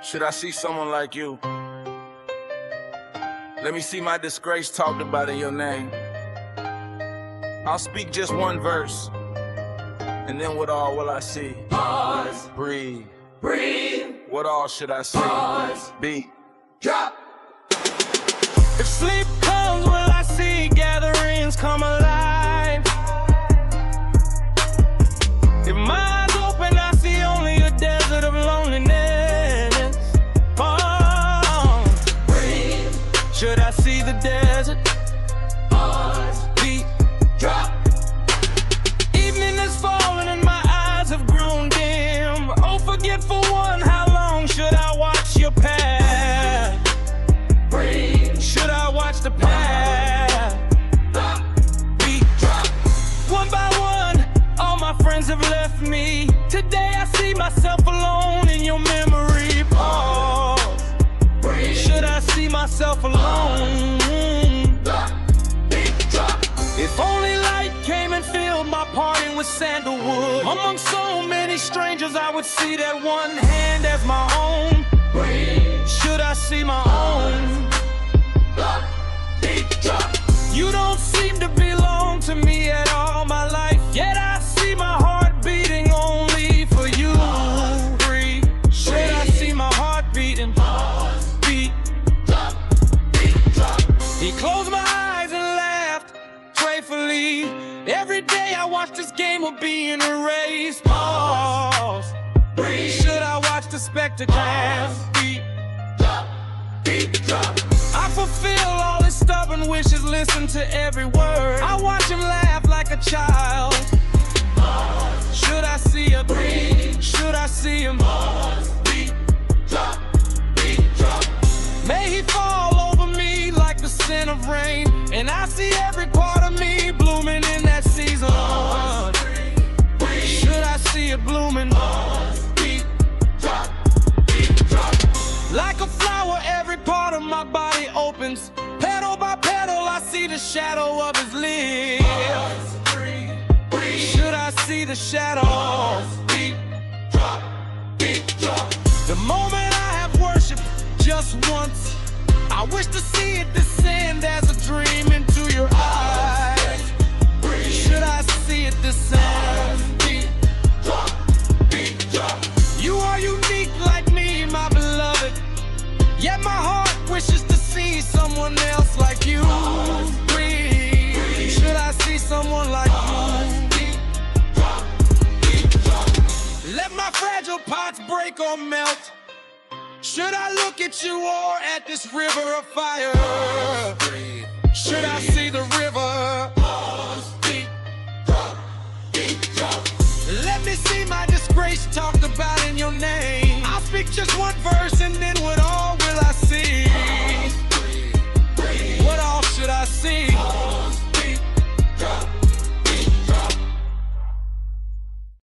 Should I see someone like you? Let me see my disgrace talked about in your name. I'll speak just one verse, and then what all will I see? Pause. Breathe. Breathe. What all should I see? Pause. Beat. Drop. If sleep comes, will I see gatherings come alive? If my eyes open, I see only a desert of loneliness. Oh. Breathe. Should I see the desert? Pause. Beat. Drop. Evening is falling and my eyes have grown dim. Oh, forget for one, how long should I watch your path? Breathe. Should I watch the path? Beat. Drop. One by one, all my friends have left me. Today I see myself alone in your memory. Pause. Breathe. Should I see myself alone? Beat. Drop. If only light came and filled my parting with sandalwood. Among so many strangers, I would see that one hand as my own. Breathe. Should I see my own? Beat. Drop. You don't seem to belong to me at all my life, yet I see my heart beating only for you. Breathe. Should I see my heart beating? Beat. Drop. Beat. Drop. He closed my eyes and laughed gratefully. Every day I watch this game of being erased. Pause. Breathe. Should I watch the spectacle? Beat. Drop. Beat. Drop. I fulfill all his stubborn wishes, listen to every word. I watch him laugh like a child. Should I see a breathe? Should I see him? Beat. Drop. Beat. Drop. May he fall over me like the scent of rain, and I see every part of me blooming in that season. Should I see it blooming? Beat. Drop. Beat. Drop. Like a flower, every part of my body opens. Petal by petal, I see the shadow of his lips. Should I see the shadow? Beat. Drop. Beat. Drop. The moment I have worshipped just once, I wish to see it descend as a dream into your eyes. Should I see it descend? Beat. Drop. Beat. Drop. You are unique like me, my beloved, yet my heart wishes to see someone else like you. Breathe. Should I see someone like you? Beat. Drop. Beat. Drop. Let my fragile pots break or melt. Should I look at you or at this river of fire? Should I see the river? Beat. Drop. Beat. Drop. Let me see my disgrace talked about in your name. I'll speak just one verse and then what all will I see?